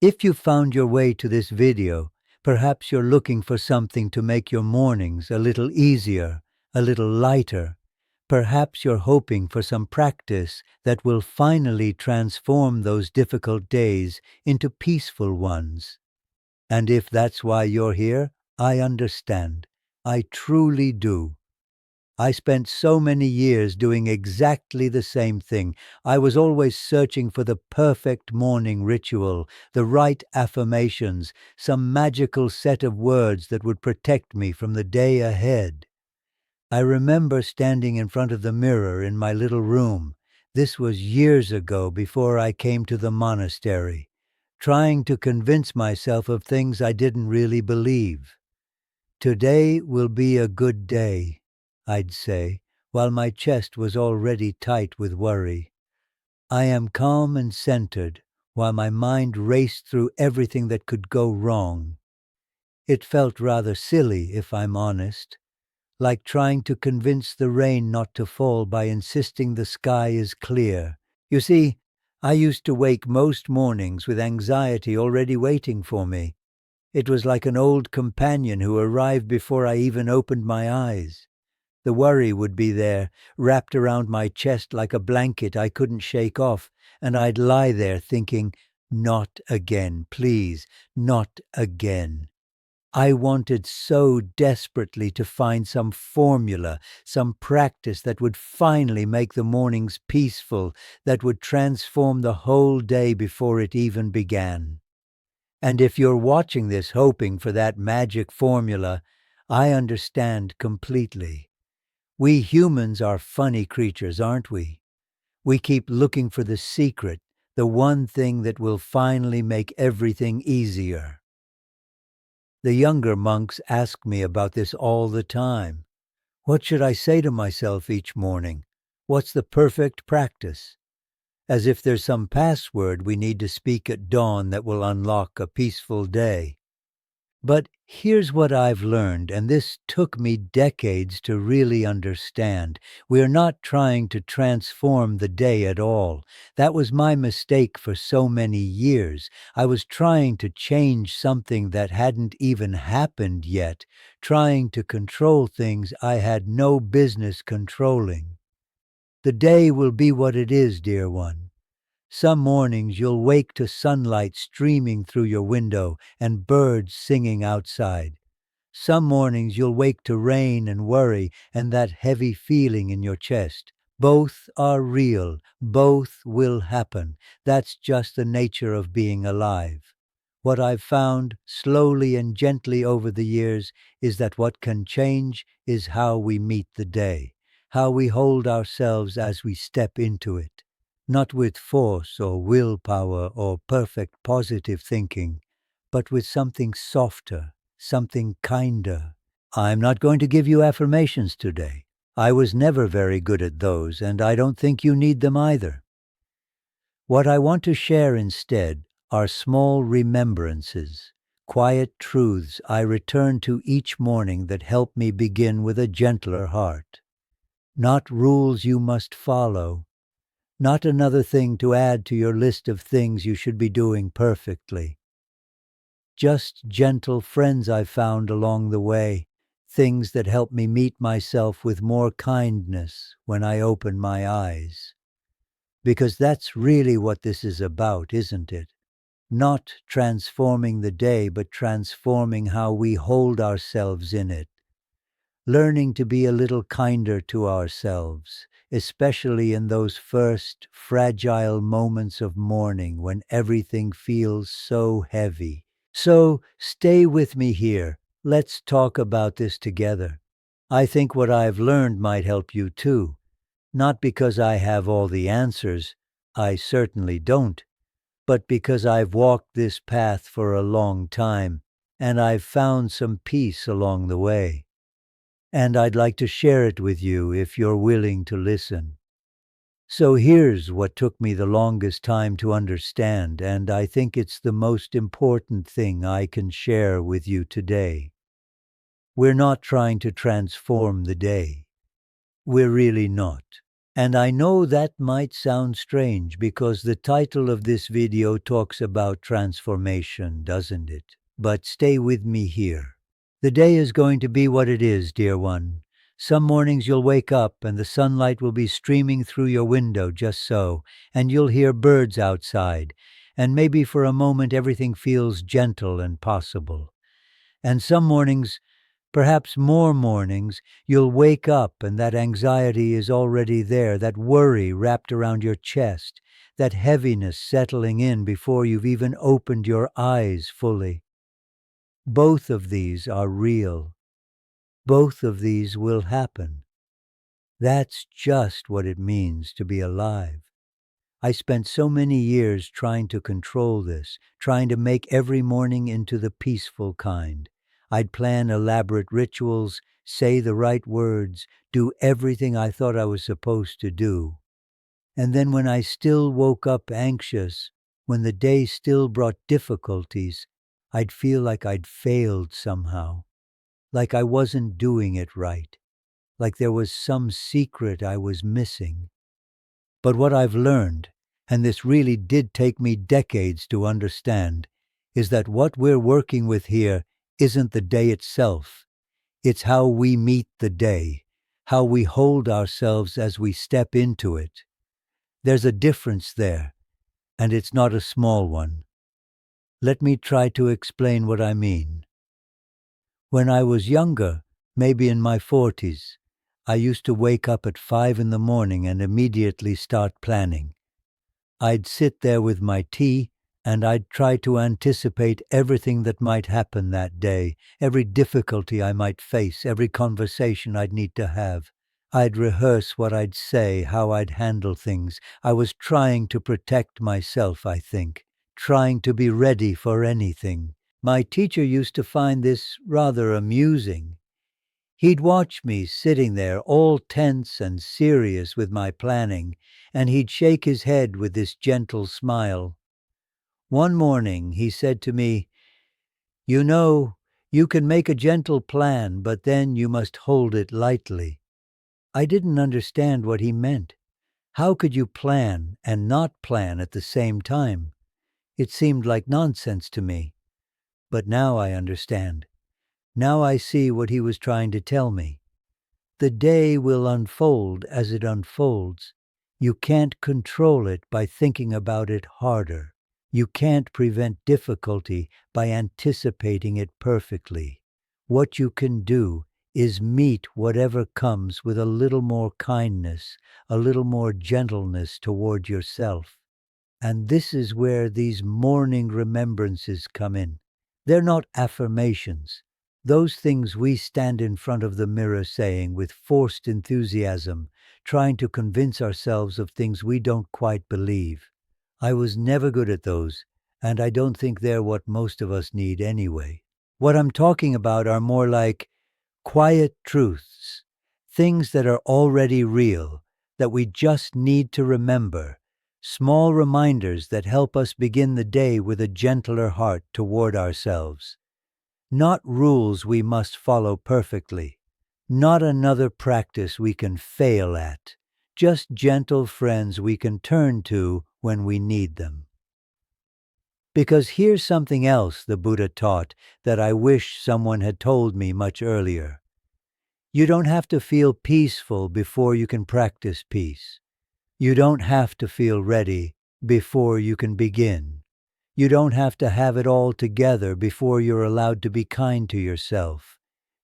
If you found your way to this video, perhaps you're looking for something to make your mornings a little easier, a little lighter. Perhaps you're hoping for some practice that will finally transform those difficult days into peaceful ones. And if that's why you're here, I understand. I truly do. I spent so many years doing exactly the same thing. I was always searching for the perfect morning ritual, the right affirmations, some magical set of words that would protect me from the day ahead. I remember standing in front of the mirror in my little room. This was years ago, before I came to the monastery, trying to convince myself of things I didn't really believe. Today will be a good day, I'd say, while my chest was already tight with worry. I am calm and centered, while my mind raced through everything that could go wrong. It felt rather silly, if I'm honest, like trying to convince the rain not to fall by insisting the sky is clear. You see, I used to wake most mornings with anxiety already waiting for me. It was like an old companion who arrived before I even opened my eyes. The worry would be there, wrapped around my chest like a blanket I couldn't shake off, and I'd lie there thinking, not again, please, not again. I wanted so desperately to find some formula, some practice that would finally make the mornings peaceful, that would transform the whole day before it even began. And if you're watching this hoping for that magic formula, I understand completely. We humans are funny creatures, aren't we? We keep looking for the secret, the one thing that will finally make everything easier. The younger monks ask me about this all the time. What should I say to myself each morning? What's the perfect practice? As if there's some password we need to speak at dawn that will unlock a peaceful day. But here's what I've learned, and this took me decades to really understand. We're not trying to transform the day at all. That was my mistake for so many years. I was trying to change something that hadn't even happened yet, trying to control things I had no business controlling. The day will be what it is, dear one. Some mornings you'll wake to sunlight streaming through your window and birds singing outside. Some mornings you'll wake to rain and worry and that heavy feeling in your chest. Both are real. Both will happen. That's just the nature of being alive. What I've found slowly and gently over the years is that what can change is how we meet the day, how we hold ourselves as we step into it. Not with force or willpower or perfect positive thinking, but with something softer, something kinder. I'm not going to give you affirmations today. I was never very good at those, and I don't think you need them either. What I want to share instead are small remembrances, quiet truths I return to each morning that help me begin with a gentler heart. Not rules you must follow, not another thing to add to your list of things you should be doing perfectly. Just gentle friends I've found along the way, things that help me meet myself with more kindness when I open my eyes. Because that's really what this is about, isn't it? Not transforming the day, but transforming how we hold ourselves in it. Learning to be a little kinder to ourselves, especially in those first fragile moments of morning when everything feels so heavy. So stay with me here. Let's talk about this together. I think what I've learned might help you too. Not because I have all the answers, I certainly don't, but because I've walked this path for a long time, and I've found some peace along the way. And I'd like to share it with you if you're willing to listen. So here's what took me the longest time to understand, and I think it's the most important thing I can share with you today. We're not trying to transform the day. We're really not. And I know that might sound strange because the title of this video talks about transformation, doesn't it? But stay with me here. The day is going to be what it is, dear one. Some mornings you'll wake up and the sunlight will be streaming through your window just so, and you'll hear birds outside, and maybe for a moment everything feels gentle and possible. And some mornings, perhaps more mornings, you'll wake up and that anxiety is already there, that worry wrapped around your chest, that heaviness settling in before you've even opened your eyes fully. Both of these are real. Both of these will happen. That's just what it means to be alive. I spent so many years trying to control this, trying to make every morning into the peaceful kind. I'd plan elaborate rituals, say the right words, do everything I thought I was supposed to do. And then when I still woke up anxious, when the day still brought difficulties, I'd feel like I'd failed somehow, like I wasn't doing it right, like there was some secret I was missing. But what I've learned, and this really did take me decades to understand, is that what we're working with here isn't the day itself. It's how we meet the day, how we hold ourselves as we step into it. There's a difference there, and it's not a small one. Let me try to explain what I mean. When I was younger, maybe in my 40s, I used to wake up at 5 in the morning and immediately start planning. I'd sit there with my tea and I'd try to anticipate everything that might happen that day, every difficulty I might face, every conversation I'd need to have. I'd rehearse what I'd say, how I'd handle things. I was trying to protect myself, I think, trying to be ready for anything. My teacher used to find this rather amusing. He'd watch me sitting there all tense and serious with my planning, and he'd shake his head with this gentle smile. One morning he said to me, "You know, you can make a gentle plan, but then you must hold it lightly." I didn't understand what he meant. How could you plan and not plan at the same time? It seemed like nonsense to me. But now I understand. Now I see what he was trying to tell me. The day will unfold as it unfolds. You can't control it by thinking about it harder. You can't prevent difficulty by anticipating it perfectly. What you can do is meet whatever comes with a little more kindness, a little more gentleness toward yourself. And this is where these morning remembrances come in. They're not affirmations. Those things we stand in front of the mirror saying with forced enthusiasm, trying to convince ourselves of things we don't quite believe. I was never good at those, and I don't think they're what most of us need anyway. What I'm talking about are more like quiet truths, things that are already real, that we just need to remember, small reminders that help us begin the day with a gentler heart toward ourselves. Not rules we must follow perfectly, not another practice we can fail at, just gentle friends we can turn to when we need them. Because here's something else the Buddha taught that I wish someone had told me much earlier. You don't have to feel peaceful before you can practice peace. You don't have to feel ready before you can begin. You don't have to have it all together before you're allowed to be kind to yourself.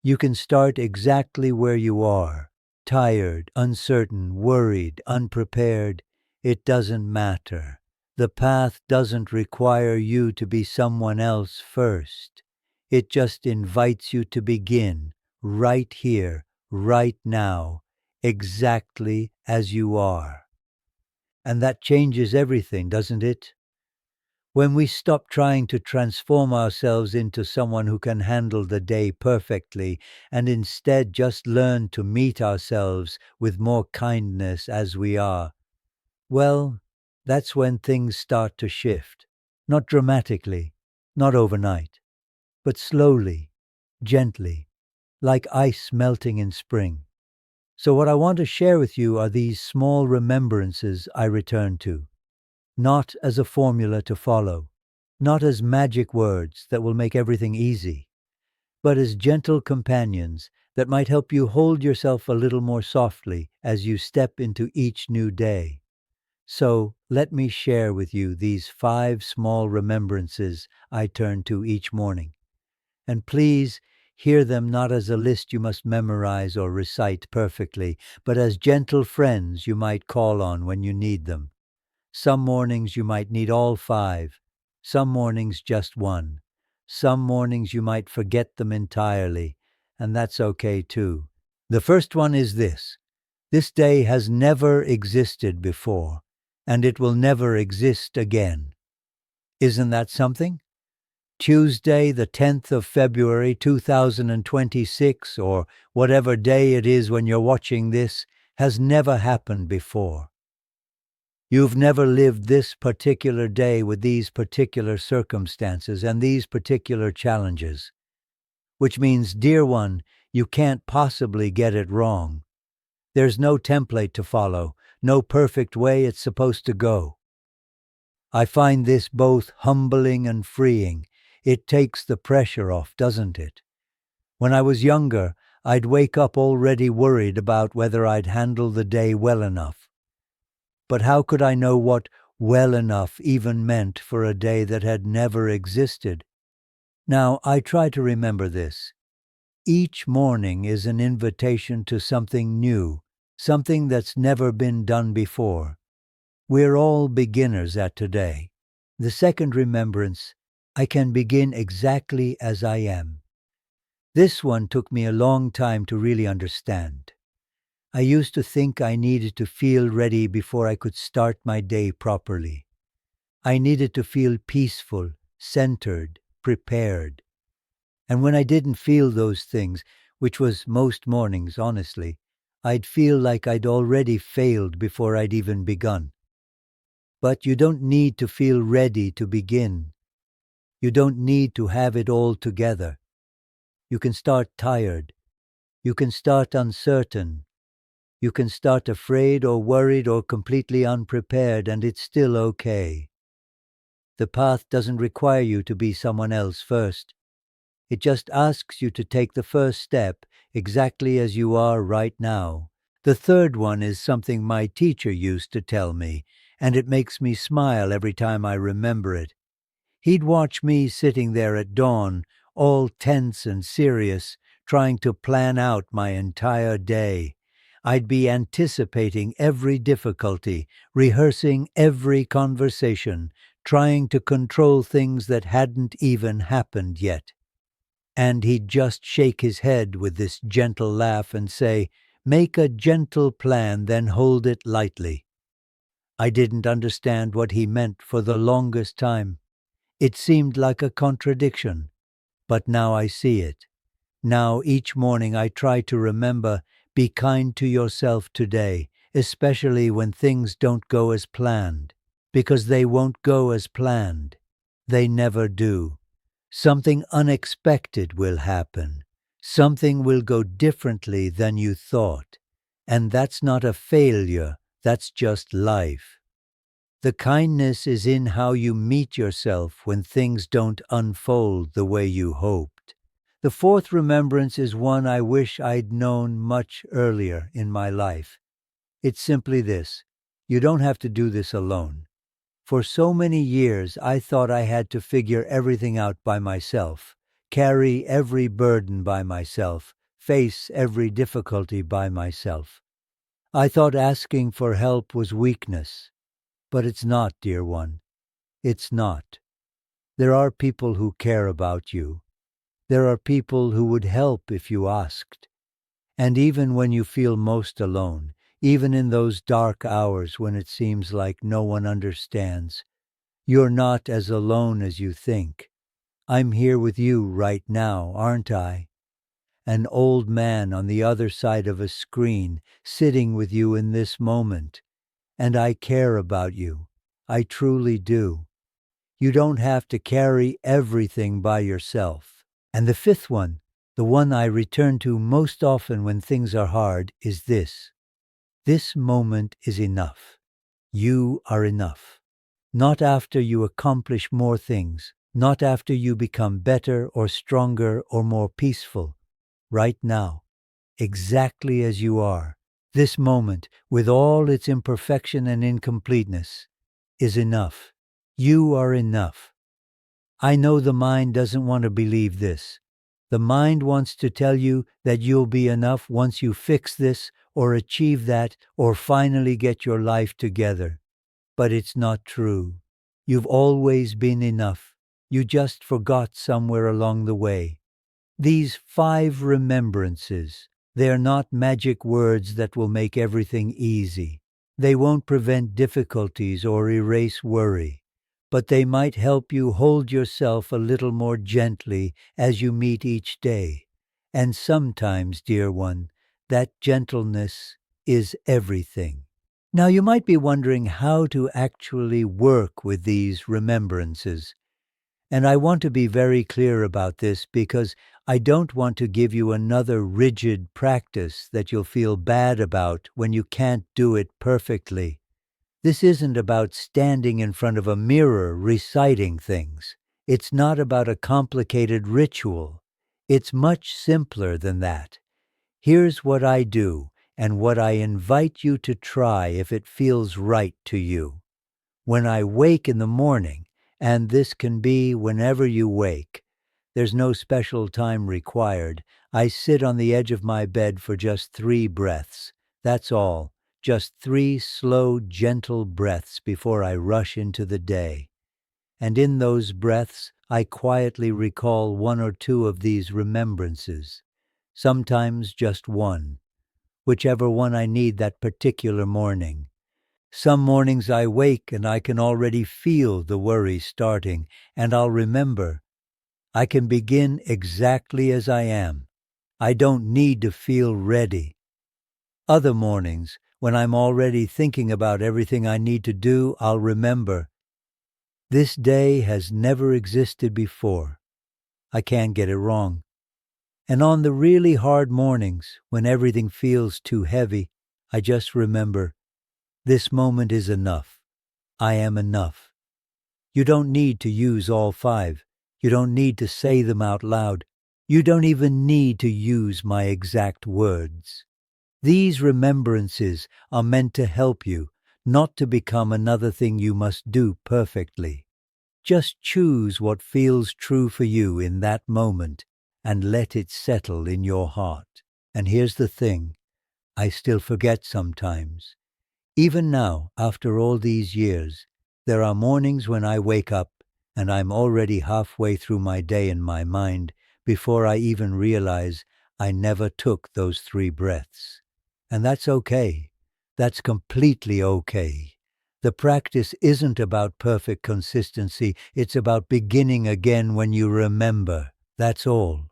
You can start exactly where you are, tired, uncertain, worried, unprepared. It doesn't matter. The path doesn't require you to be someone else first. It just invites you to begin, right here, right now, exactly as you are. And that changes everything, doesn't it? When we stop trying to transform ourselves into someone who can handle the day perfectly and instead just learn to meet ourselves with more kindness as we are, well, that's when things start to shift. Not dramatically, not overnight, but slowly, gently, like ice melting in spring. So what I want to share with you are these small remembrances I return to, not as a formula to follow, not as magic words that will make everything easy, but as gentle companions that might help you hold yourself a little more softly as you step into each new day. So let me share with you these 5 small remembrances I turn to each morning. And please hear them not as a list you must memorize or recite perfectly, but as gentle friends you might call on when you need them. Some mornings you might need all 5, some mornings just one. Some mornings you might forget them entirely, and that's okay too. The first one is this: this day has never existed before, and it will never exist again. Isn't that something? Tuesday, the 10th of February, 2026, or whatever day it is when you're watching this, has never happened before. You've never lived this particular day with these particular circumstances and these particular challenges, which means, dear one, you can't possibly get it wrong. There's no template to follow, no perfect way it's supposed to go. I find this both humbling and freeing. It takes the pressure off, doesn't it? When I was younger, I'd wake up already worried about whether I'd handle the day well enough. But how could I know what well enough even meant for a day that had never existed? Now, I try to remember this. Each morning is an invitation to something new, something that's never been done before. We're all beginners at today. The second remembrance: I can begin exactly as I am. This one took me a long time to really understand. I used to think I needed to feel ready before I could start my day properly. I needed to feel peaceful, centered, prepared. And when I didn't feel those things, which was most mornings, honestly, I'd feel like I'd already failed before I'd even begun. But you don't need to feel ready to begin. You don't need to have it all together. You can start tired. You can start uncertain. You can start afraid or worried or completely unprepared, and it's still okay. The path doesn't require you to be someone else first. It just asks you to take the first step exactly as you are right now. The third one is something my teacher used to tell me, and it makes me smile every time I remember it. He'd watch me sitting there at dawn, all tense and serious, trying to plan out my entire day. I'd be anticipating every difficulty, rehearsing every conversation, trying to control things that hadn't even happened yet. And he'd just shake his head with this gentle laugh and say, "Make a gentle plan, then hold it lightly." I didn't understand what he meant for the longest time. It seemed like a contradiction, but now I see it. Now each morning I try to remember, be kind to yourself today, especially when things don't go as planned, because they won't go as planned. They never do. Something unexpected will happen. Something will go differently than you thought. And that's not a failure, that's just life. The kindness is in how you meet yourself when things don't unfold the way you hoped. The fourth remembrance is one I wish I'd known much earlier in my life. It's simply this: you don't have to do this alone. For so many years I thought I had to figure everything out by myself, carry every burden by myself, face every difficulty by myself. I thought asking for help was weakness. But it's not, dear one. It's not. There are people who care about you. There are people who would help if you asked. And even when you feel most alone, even in those dark hours when it seems like no one understands, you're not as alone as you think. I'm here with you right now, aren't I? An old man on the other side of a screen, sitting with you in this moment. And I care about you. I truly do. You don't have to carry everything by yourself. And the fifth one, The one I return to most often when things are hard is this. This moment is enough. You are enough. Not after you accomplish more things, not after you become better or stronger or more peaceful. Right now, exactly as you are, this moment, with all its imperfection and incompleteness, is enough. You are enough. I know the mind doesn't want to believe this. The mind wants to tell you that you'll be enough once you fix this or achieve that or finally get your life together. But it's not true. You've always been enough. You just forgot somewhere along the way. These 5 remembrances, they are not magic words that will make everything easy. They won't prevent difficulties or erase worry, but they might help you hold yourself a little more gently as you meet each day. And sometimes, dear one, that gentleness is everything. Now you might be wondering how to actually work with these remembrances. And I want to be very clear about this because I don't want to give you another rigid practice that you'll feel bad about when you can't do it perfectly. This isn't about standing in front of a mirror reciting things. It's not about a complicated ritual. It's much simpler than that. Here's what I do and what I invite you to try if it feels right to you. When I wake in the morning, and this can be whenever you wake, there's no special time required. I sit on the edge of my bed for just 3 breaths. That's all. Just 3 slow, gentle breaths before I rush into the day. And in those breaths, I quietly recall 1 or 2 of these remembrances. Sometimes just 1, whichever one I need that particular morning. Some mornings I wake and I can already feel the worry starting, and I'll remember. I can begin exactly as I am. I don't need to feel ready. Other mornings, when I'm already thinking about everything I need to do, I'll remember. This day has never existed before. I can't get it wrong. And on the really hard mornings, when everything feels too heavy, I just remember, this moment is enough. I am enough. You don't need to use all 5. You don't need to say them out loud. You don't even need to use my exact words. These remembrances are meant to help you, not to become another thing you must do perfectly. Just choose what feels true for you in that moment and let it settle in your heart. And here's the thing, I still forget sometimes. Even now, after all these years, there are mornings when I wake up and I'm already halfway through my day in my mind before I even realize I never took those 3 breaths. And that's okay. That's completely okay. The practice isn't about perfect consistency. It's about beginning again when you remember. That's all.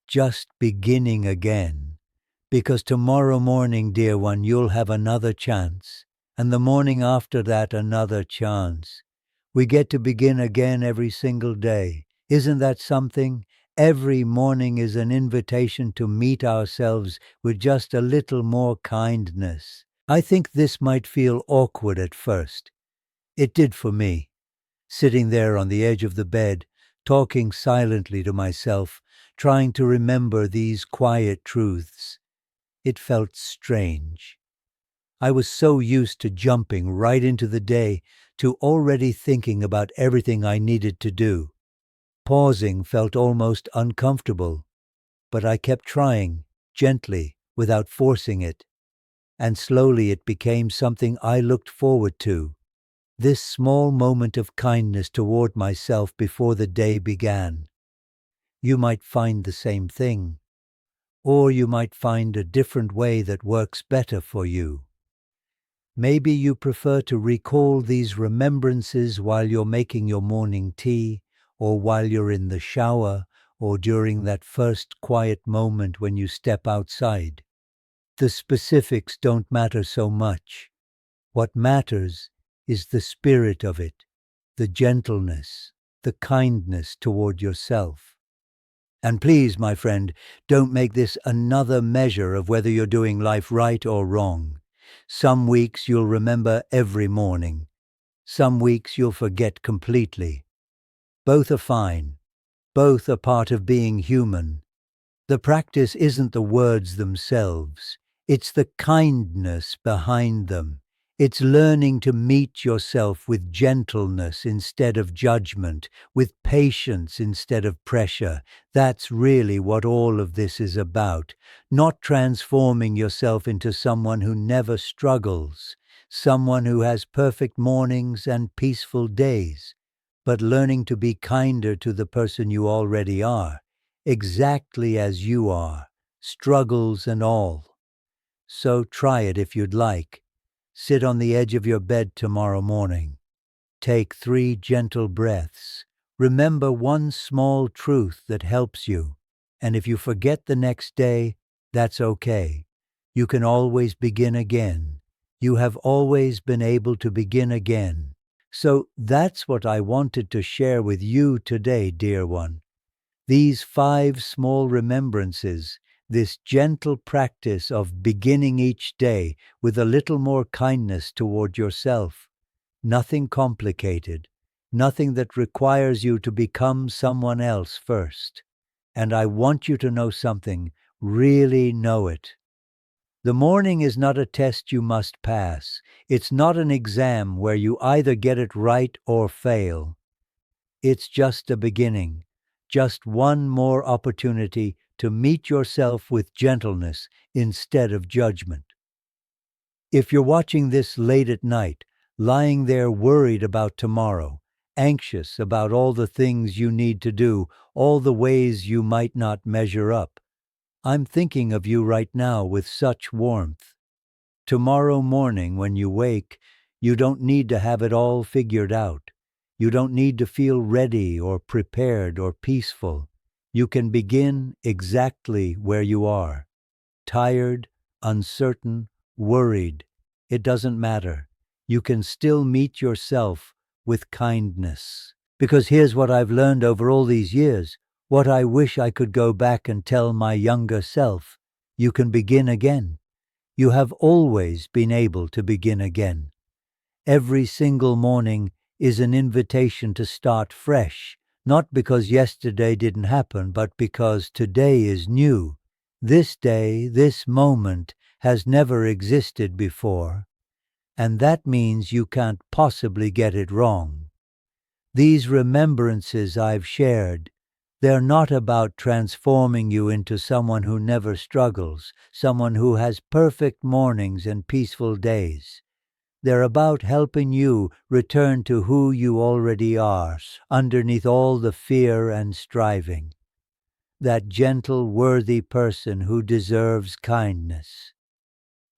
Just beginning again. Because tomorrow morning, dear one, you'll have another chance, and the morning after that another chance. We get to begin again every single day. Isn't that something? Every morning is an invitation to meet ourselves with just a little more kindness. I think this might feel awkward at first. It did for me, sitting there on the edge of the bed, talking silently to myself, trying to remember these quiet truths. It felt strange. I was so used to jumping right into the day, to already thinking about everything I needed to do. Pausing felt almost uncomfortable, but I kept trying, gently, without forcing it. And slowly it became something I looked forward to. This small moment of kindness toward myself before the day began. You might find the same thing. Or you might find a different way that works better for you. Maybe you prefer to recall these remembrances while you're making your morning tea, or while you're in the shower, or during that first quiet moment when you step outside. The specifics don't matter so much. What matters is the spirit of it, the gentleness, the kindness toward yourself. And please, my friend, don't make this another measure of whether you're doing life right or wrong. Some weeks you'll remember every morning. Some weeks you'll forget completely. Both are fine. Both are part of being human. The practice isn't the words themselves. It's the kindness behind them. It's learning to meet yourself with gentleness instead of judgment, with patience instead of pressure. That's really what all of this is about. Not transforming yourself into someone who never struggles, someone who has perfect mornings and peaceful days, but learning to be kinder to the person you already are, exactly as you are, struggles and all. So try it if you'd like. Sit on the edge of your bed tomorrow morning. Take 3 gentle breaths. Remember one small truth that helps you. And if you forget the next day, that's okay. You can always begin again. You have always been able to begin again. So that's what I wanted to share with you today, dear one. These 5 small remembrances, this gentle practice of beginning each day with a little more kindness toward yourself. Nothing complicated, nothing that requires you to become someone else first. And I want you to know something, really know it. The morning is not a test you must pass. It's not an exam where you either get it right or fail. It's just a beginning, just one more opportunity to meet yourself with gentleness instead of judgment. If you're watching this late at night, lying there worried about tomorrow, anxious about all the things you need to do, all the ways you might not measure up, I'm thinking of you right now with such warmth. Tomorrow morning when you wake, you don't need to have it all figured out. You don't need to feel ready or prepared or peaceful. You can begin exactly where you are. Tired, uncertain, worried. It doesn't matter. You can still meet yourself with kindness. Because here's what I've learned over all these years, what I wish I could go back and tell my younger self. You can begin again. You have always been able to begin again. Every single morning is an invitation to start fresh, not because yesterday didn't happen, but because today is new. This day, this moment, has never existed before, and that means you can't possibly get it wrong. These remembrances I've shared, they're not about transforming you into someone who never struggles, someone who has perfect mornings and peaceful days. They're about helping you return to who you already are, underneath all the fear and striving. That gentle, worthy person who deserves kindness.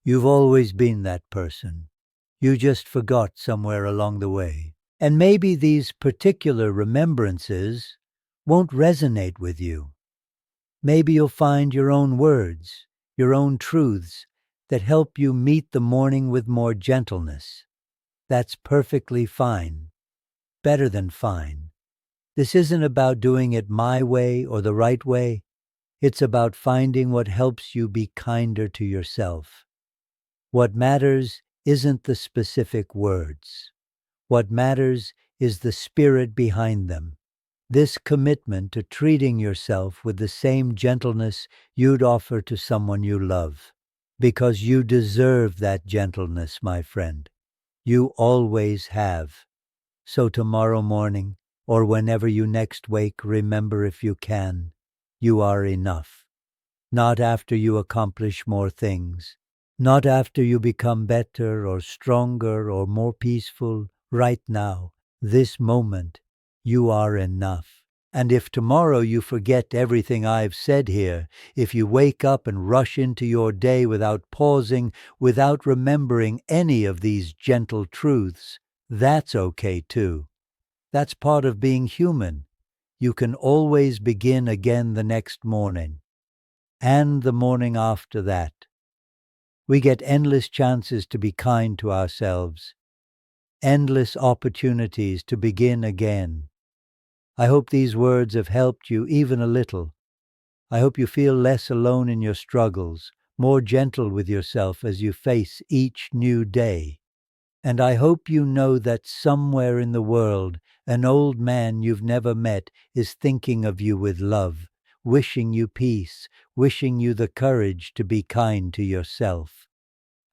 You've always been that person. You just forgot somewhere along the way. And maybe these particular remembrances won't resonate with you. Maybe you'll find your own words, your own truths that help you meet the morning with more gentleness. That's perfectly fine. Better than fine. This isn't about doing it my way or the right way. It's about finding what helps you be kinder to yourself. What matters isn't the specific words. What matters is the spirit behind them. This commitment to treating yourself with the same gentleness you'd offer to someone you love. Because you deserve that gentleness, my friend. You always have. So tomorrow morning, or whenever you next wake, remember if you can, you are enough. Not after you accomplish more things. Not after you become better or stronger or more peaceful. Right now, this moment, you are enough. And if tomorrow you forget everything I've said here, if you wake up and rush into your day without pausing, without remembering any of these gentle truths, that's okay too. That's part of being human. You can always begin again the next morning. And the morning after that. We get endless chances to be kind to ourselves, endless opportunities to begin again. I hope these words have helped you even a little. I hope you feel less alone in your struggles, more gentle with yourself as you face each new day. And I hope you know that somewhere in the world, an old man you've never met is thinking of you with love, wishing you peace, wishing you the courage to be kind to yourself.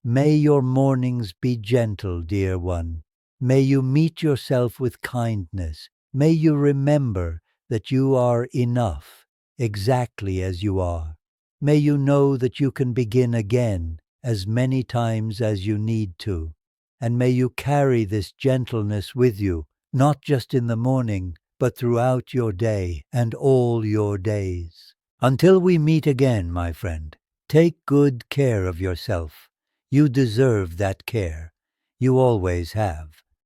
May your mornings be gentle, dear one. May you meet yourself with kindness. May you remember that you are enough, exactly as you are. May you know that you can begin again as many times as you need to. And may you carry this gentleness with you, not just in the morning, but throughout your day and all your days. Until we meet again, my friend, take good care of yourself. You deserve that care. You always have.